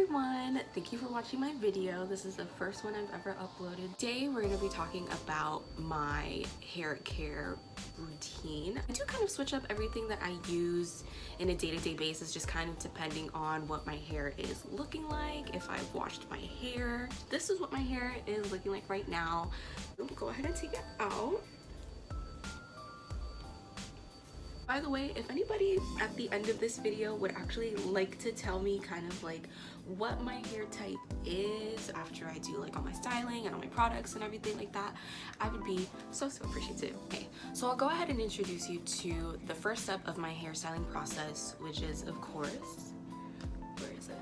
everyone, thank you for watching my video. This is the first one I've ever uploaded. Today we're going to be talking about my hair care routine. I do kind of switch up everything that I use in a day-to-day basis, just kind of depending on what my hair is looking like, if I've washed my hair. This is what my hair is looking like right now. We'll go ahead and take it out. By the way, if anybody at the end of this video would actually like to tell me kind of like what my hair type is after I do like all my styling and all my products and everything like that, I would be so appreciative. Okay, so I'll go ahead and introduce you to the first step of my hairstyling process, which is, of course, where is it?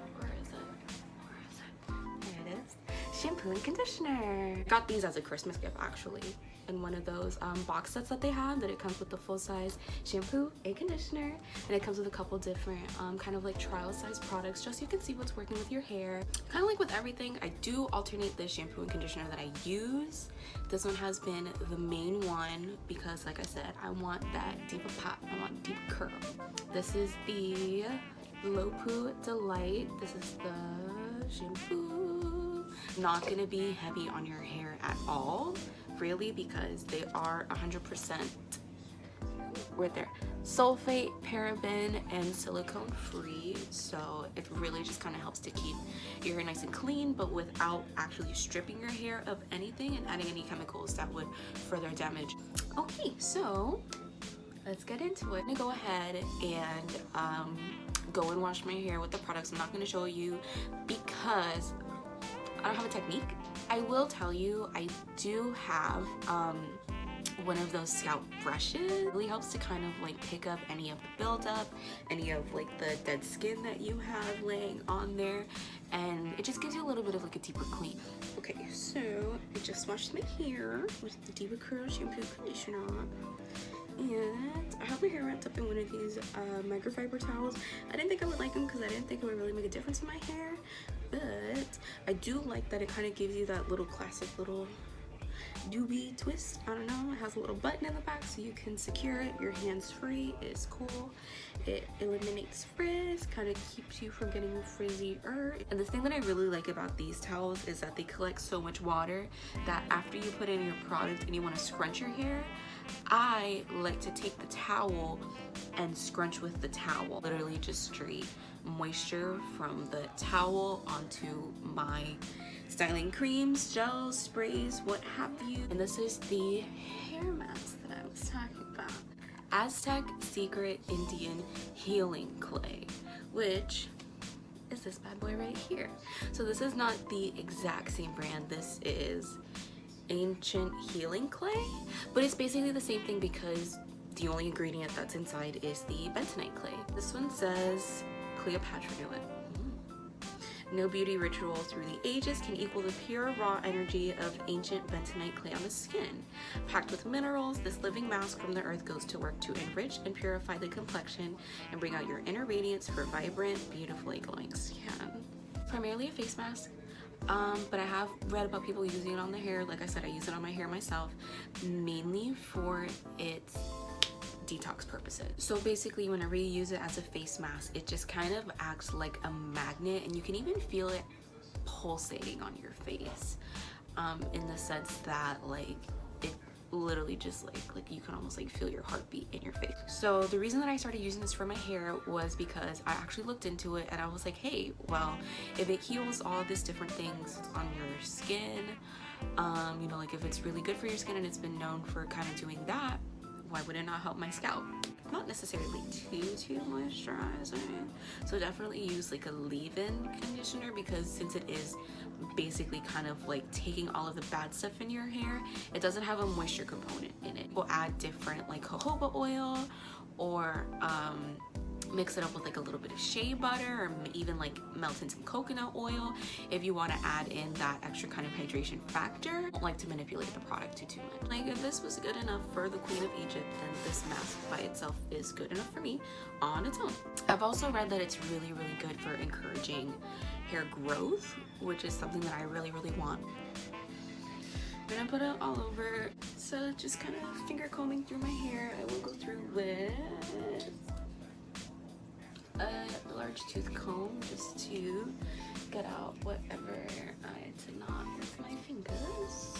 There it is. Shampoo and conditioner. Got these as a Christmas gift actually, in one of those box sets that they have, that it comes with the full size shampoo and conditioner, and it comes with a couple different kind of like trial size products, just so you can see what's working with your hair. Kind of like with everything, I do alternate the shampoo and conditioner that I use. This one has been the main one because, like I said, I want that deeper pop, I want deep curl. This is the Low Poo Delight. This is the shampoo. Not gonna be heavy on your hair at all, really, because they are 100% right there, sulfate, paraben, and silicone free, so it really just kind of helps to keep your hair nice and clean, but without actually stripping your hair of anything and adding any chemicals that would further damage. Okay, so let's get into it. I'm gonna go ahead and go and wash my hair with the products. I'm not going to show you because I don't have a technique. I will tell you, I do have one of those scalp brushes. It really helps to kind of like pick up any of the buildup, any of like the dead skin that you have laying on there, and it just gives you a little bit of like a deeper clean. Okay, so I just washed my hair with the Deeper Curl shampoo conditioner, and I have my hair wrapped up in one of these microfiber towels. I didn't think I would like them because I didn't think it would really make a difference in my hair, but I do like that it kind of gives you that little classic little doobie twist. I don't know, it has a little button in the back so you can secure it. Your hands free. It is cool. It eliminates frizz, kind of keeps you from getting frizzier. And the thing that I really like about these towels is that they collect so much water that after you put in your product and you want to scrunch your hair, I like to take the towel and scrunch with the towel. Literally just straight moisture from the towel onto my styling creams, gels, sprays, what have you. And this is the hair mask that I was talking about. Aztec Secret Indian Healing Clay, which is this bad boy right here. So this is not the exact same brand. This is Ancient Healing Clay, but it's basically the same thing because the only ingredient that's inside is the bentonite clay. This one says Cleopatra knew it. No beauty ritual through the ages can equal the pure raw energy of ancient bentonite clay on the skin. Packed with minerals, this living mask from the earth goes to work to enrich and purify the complexion and bring out your inner radiance for vibrant, beautifully glowing skin. Primarily a face mask, but I have read about people using it on the hair. Like I said, I use it on my hair myself, mainly for its detox purposes. So basically, whenever you use it as a face mask, it just kind of acts like a magnet, and you can even feel it pulsating on your face, in the sense that like it literally just like you can almost like feel your heartbeat in your face. So the reason that I started using this for my hair was because I actually looked into it and I was like, hey, well, if it heals all these different things on your skin, you know, like if it's really good for your skin and it's been known for kind of doing that, why would it not help my scalp? Not necessarily too moisturizing, so definitely use like a leave-in conditioner, because since it is basically kind of like taking all of the bad stuff in your hair, it doesn't have a moisture component in it. We'll add different like jojoba oil, or mix it up with like a little bit of shea butter, or even like melt in some coconut oil if you want to add in that extra kind of hydration factor. I don't like to manipulate the product too much. Like if this was good enough for the Queen of Egypt, then this mask by itself is good enough for me on its own. I've also read that it's really good for encouraging hair growth, which is something that I really want. I'm gonna put it all over, so just kind of finger combing through my hair. I will go through with a large tooth comb just to get whatever I did not with my fingers.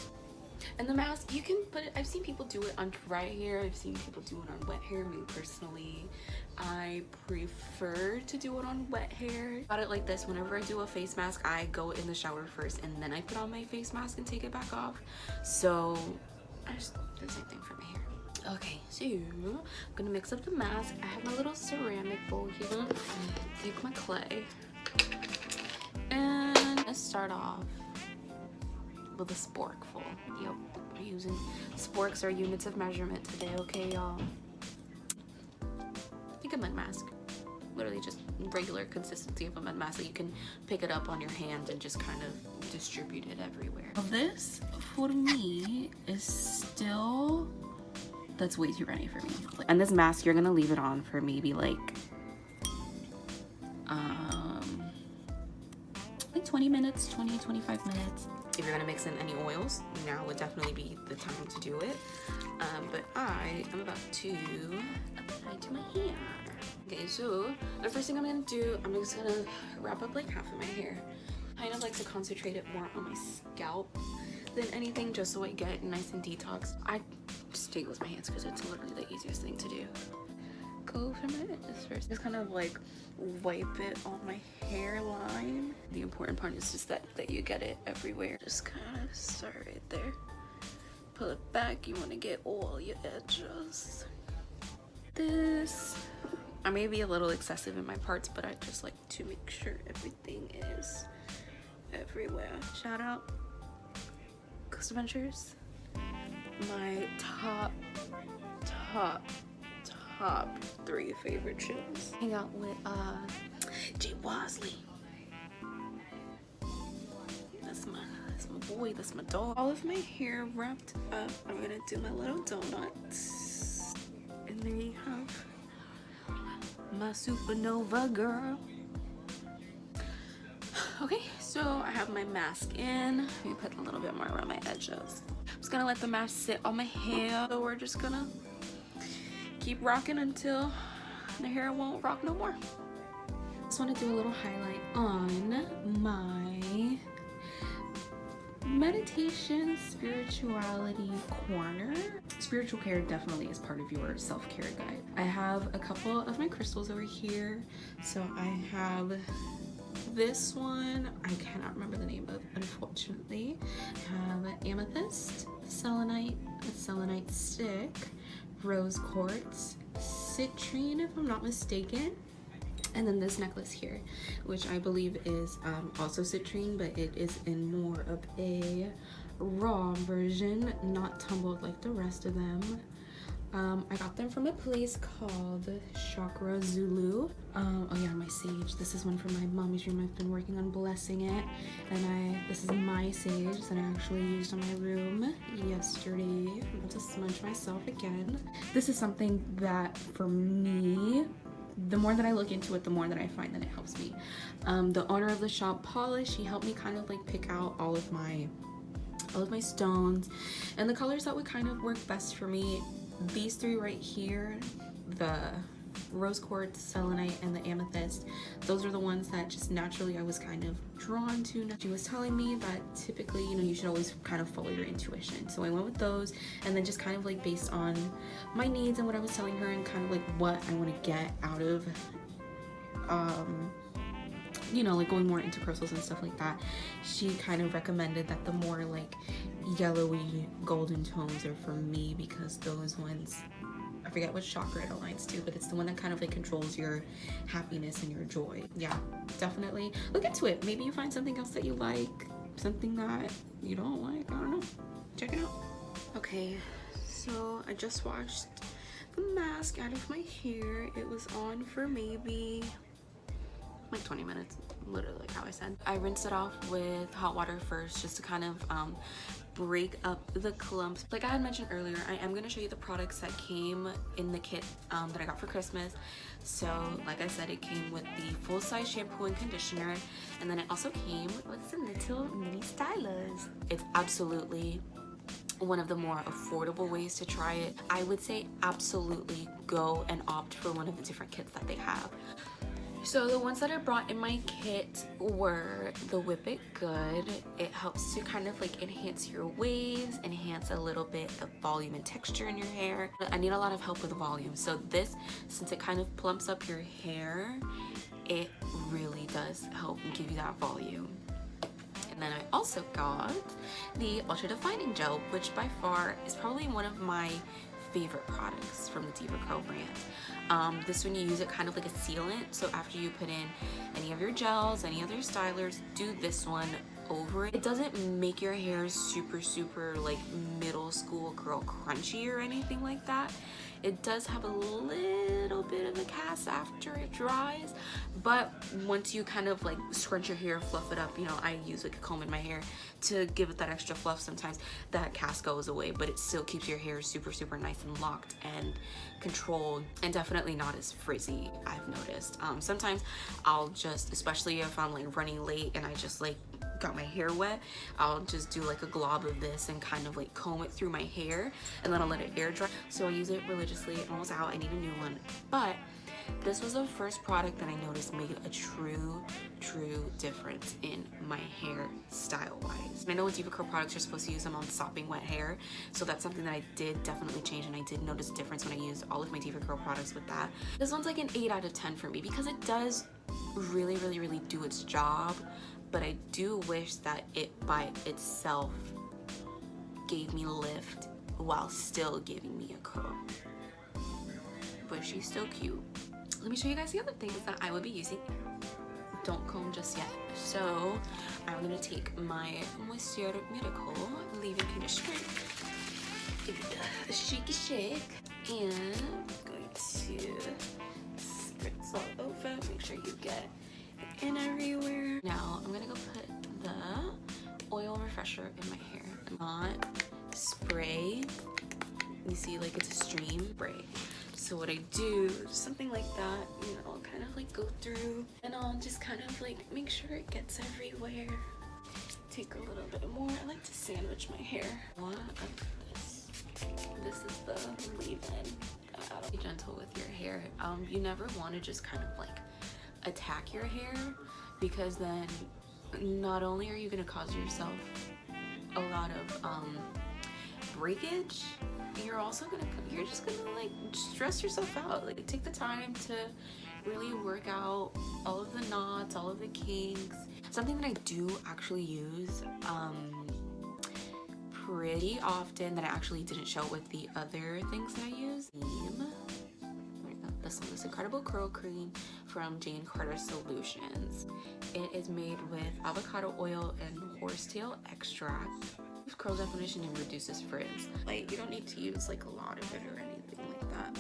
And the mask, you can put it, I've seen people do it on dry hair, I've seen people do it on wet hair. Me personally, I prefer to do it on wet hair. Got it like this: whenever I do a face mask, I go in the shower first and then I put on my face mask and take it back off. So I just do the same thing for my hair. Okay, so I'm gonna mix up the mask. I have my little ceramic bowl here. Take my clay and let's start off with a sporkful. Yep, we're using sporks are units of measurement today, okay, y'all? Think a mud mask. Literally just regular consistency of a mud mask that you can pick it up on your hand and just kind of distribute it everywhere. This, for me, is still, that's way too runny for me. And this mask, you're gonna leave it on for maybe like 20 minutes, 25 minutes. If you're gonna mix in any oils, now would definitely be the time to do it. But I am about to apply to my hair. Okay, so the first thing I'm gonna do, I'm just gonna wrap up like half of my hair. I kind of like to concentrate it more on my scalp than anything, just so I get nice and detoxed. I just take it with my hands because it's literally the easiest thing to do. Go for my edges first. Just kind of like wipe it on my hairline. The important part is just that you get it everywhere. Just kind of start right there. Pull it back. You want to get all your edges. This, I may be a little excessive in my parts, but I just like to make sure everything is everywhere. Shout out Coast Adventures. My top 3 favorite shows. Hang out with Jay Bosley. That's my boy, that's my dog. All of my hair wrapped up. I'm gonna do my little donuts. And there you have my supernova girl. Okay, so I have my mask in. Let me put a little bit more around my edges. I'm just gonna let the mask sit on my hair. So we're just gonna keep rocking until the hair won't rock no more. Just want to do a little highlight on my meditation spirituality corner. Spiritual care definitely is part of your self-care guide. I have a couple of my crystals over here. So I have this one, I cannot remember the name of, unfortunately. I have amethyst, selenite, a selenite stick, rose quartz, citrine if I'm not mistaken, and then this necklace here, which I believe is also citrine, but it is in more of a raw version, not tumbled like the rest of them. I got them from a place called Chakra Zulu. Oh yeah, my sage. This is one from my mommy's room. I've been working on blessing it, and this is my sage that I actually used in my room yesterday. I'm about to smudge myself again. This is something that for me, the more that I look into it, the more that I find that it helps me. The owner of the shop, Paula, she helped me kind of like pick out all of my stones and the colors that would kind of work best for me. These 3 right here, the rose quartz, selenite, and the amethyst, those are the ones that just naturally I was kind of drawn to. She was telling me that typically, you know, you should always kind of follow your intuition. So I went with those, and then just kind of like based on my needs and what I was telling her and kind of like what I want to get out of you know, like going more into crystals and stuff like that, she kind of recommended that the more like yellowy golden tones are for me, because those ones, I forget what chakra it aligns to, but it's the one that kind of like controls your happiness and your joy. Yeah, definitely look into it. Maybe you find something else that you like, something that you don't like, I don't know, check it out. Okay, so I just washed the mask out of my hair. It was on for maybe like 20 minutes, literally like how I said. I rinsed it off with hot water first, just to kind of break up the clumps. Like I had mentioned earlier, I am going to show you the products that came in the kit that I got for Christmas. So like I said, it came with the full-size shampoo and conditioner, and then it also came with some little mini stylers. It's absolutely one of the more affordable ways to try it. I would say absolutely go and opt for one of the different kits that they have. So the ones that I brought in my kit were the Whip It Good. It helps to kind of like enhance your waves, enhance a little bit of volume and texture in your hair. I need a lot of help with volume. So this, since it kind of plumps up your hair, it really does help give you that volume. And then I also got the Ultra Defining Gel, which by far is probably one of my favorite products from the Diva Curl brand. This one, you use it kind of like a sealant, so after you put in any of your gels, any other stylers, do this one over it. It doesn't make your hair super like middle school girl crunchy or anything like that. It does have a little bit of a cast after it dries, but once you kind of like scrunch your hair, fluff it up, you know, I use like a comb in my hair to give it that extra fluff. Sometimes that cast goes away, but it still keeps your hair super nice and locked and controlled, and definitely not as frizzy, I've noticed. Sometimes I'll just, especially if I'm like running late and I just like got my hair wet, I'll just do like a glob of this and kind of like comb it through my hair, and then I'll let it air dry. So I use it religiously. I'm almost out, I need a new one. But this was the first product that I noticed made a true difference in my hair style wise. And I know with Diva Curl products you're supposed to use them on sopping wet hair, so that's something that I did definitely change, and I did notice a difference when I used all of my Diva Curl products with that. This one's like an 8 out of 10 for me because it does really do its job, but I do wish that it by itself gave me lift while still giving me a curl. But she's still cute. Let me show you guys the other things that I would be using. Don't comb just yet. So I'm gonna take my Moisture Miracle leave-in conditioner, give it a shaky shake, and I'm going to spritz all over, make sure you get it in everywhere. Now I'm gonna go put the oil refresher in my hair, not spray. You see, like it's a stream spray. So what I do, something like that, you know, kind of like go through, and I'll just kind of like make sure it gets everywhere. Take a little bit more. I like to sandwich my hair. One of this. This is the leave-in. Be gentle with your hair. You never want to just kind of like attack your hair, because then not only are you going to cause yourself a lot of breakage, you're just gonna like stress yourself out. Like, take the time to really work out all of the knots, all of the kinks. Something that I do actually use pretty often that I actually didn't show with the other things that I use. This incredible curl cream from Jane Carter Solutions. It is made with avocado oil and horsetail extract. Curl definition and reduces frizz. Like, you don't need to use like a lot of it or anything like that.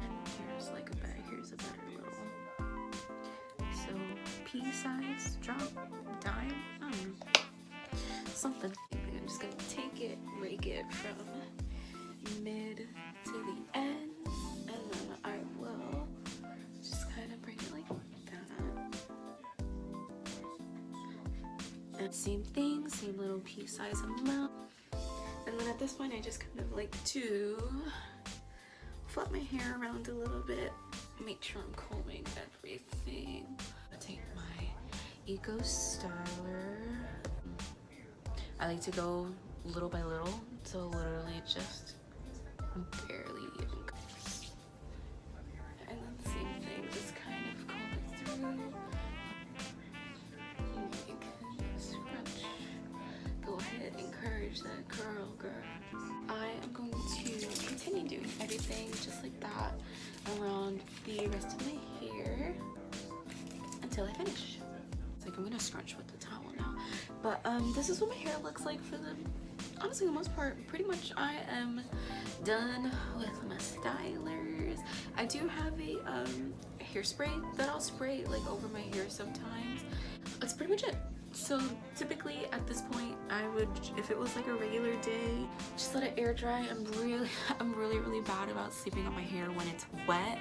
And here's like a bag. Here's a better little. So pea size drop, dime, I don't know, something. I'm just gonna take it, rake it from mid to the end, and then I will just kind of bring it like that. And same thing, same little pea size amount. And then at this point I just kind of like to flip my hair around a little bit, make sure I'm combing everything. I take my Eco Styler. I like to go little by little, so literally just barely even. And then same thing, just kind of comb it through. You can scrunch. Go ahead, encourage that curl, girl. I am going to continue doing everything just like that around the rest of my hair until I finish. It's like I'm gonna scrunch with the towel now. But this is what my hair looks like for the, honestly, the most part. Pretty much I am done with my stylers. I do have a hairspray that I'll spray like over my hair sometimes. That's pretty much it. So typically at this point I would, if it was like a regular day, just let it air dry. I'm really bad about sleeping on my hair when it's wet.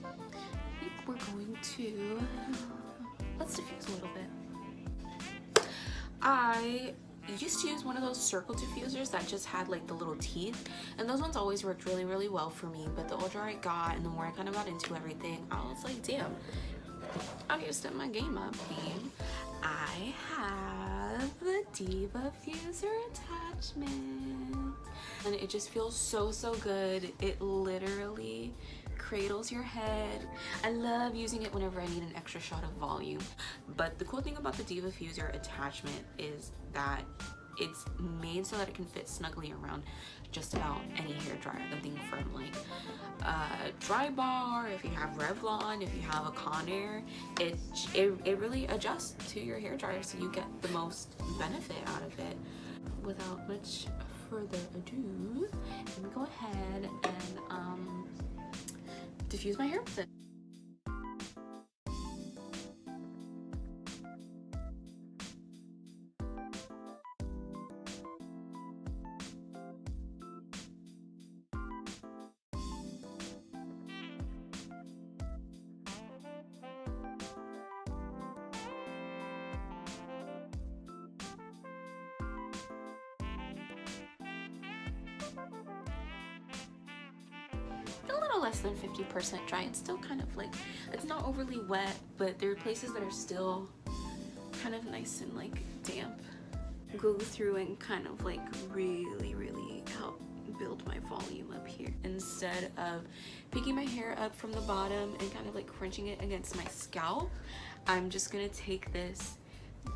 I think we're going to, let's diffuse a little bit. I used to use one of those circle diffusers that just had like the little teeth, and those ones always worked really, really well for me. But the older I got and the more I kind of got into everything, I was like, damn, I need to step my game up, game. I have the Diva Fuser attachment, and it just feels so, so good. It literally cradles your head. I love using it whenever I need an extra shot of volume. But the cool thing about the Diva Fuser attachment is that it's made so that it can fit snugly around just about any hair dryer. Something from like Dry Bar, if you have Revlon, if you have a Conair, it really adjusts to your hair dryer so you get the most benefit out of it. Without much further ado, let me go ahead and diffuse my hair with it. A little less than 50% dry. It's still kind of like, it's not overly wet, but there are places that are still kind of nice and like damp. Go through and kind of like really, really help build my volume up here. Instead of picking my hair up from the bottom and kind of like crunching it against my scalp, I'm just gonna take this,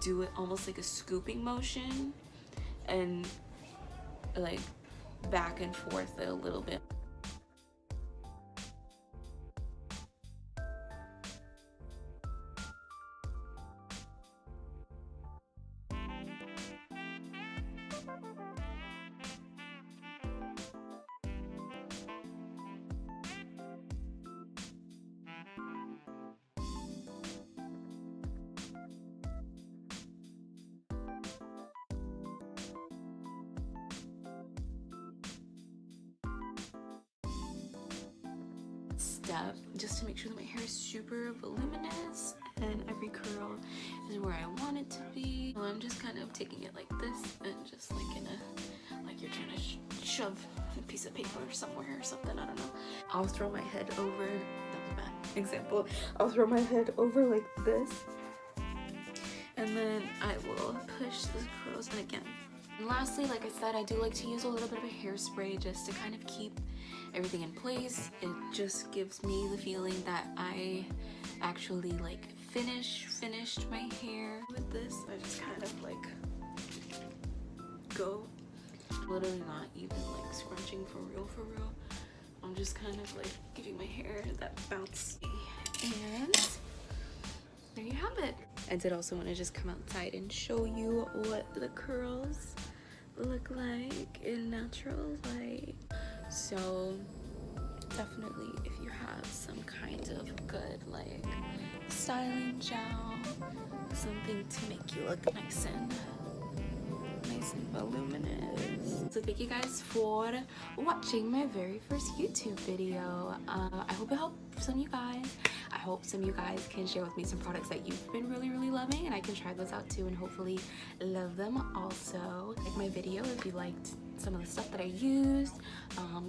do it almost like a scooping motion, and like back and forth a little bit. Step just to make sure that my hair is super voluminous and every curl is where I want it to be. So I'm just kind of taking it like this and just like in a, like you're trying to shove a piece of paper somewhere or something, I don't know. I'll throw my head over, that was a bad example. I'll throw my head over like this, and then I will push the curls in again. And lastly, like I said, I do like to use a little bit of a hairspray just to kind of keep everything in place. It just gives me the feeling that I actually like finished my hair with this. I just kind of like go, literally not even like scrunching for real. I'm just kind of like giving my hair that bounce. And there you have it. I did also want to just come outside and show you what the curls look like in natural light. So definitely, if you have some kind of good like styling gel, something to make you look nice and voluminous. So thank you guys for watching my very first YouTube video. I hope it helped some of you guys. I hope some of you guys can share with me some products that you've been really loving, and I can try those out too and hopefully love them also. Like my video if you liked some of the stuff that I used.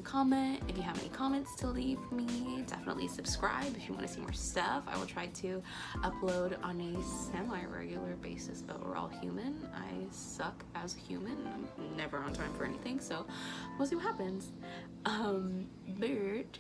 Comment if you have any comments to leave me. Definitely subscribe if you want to see more stuff. I will try to upload on a semi-regular basis, but we're all human. I suck as a human. I'm never on time for anything, so we'll see what happens. But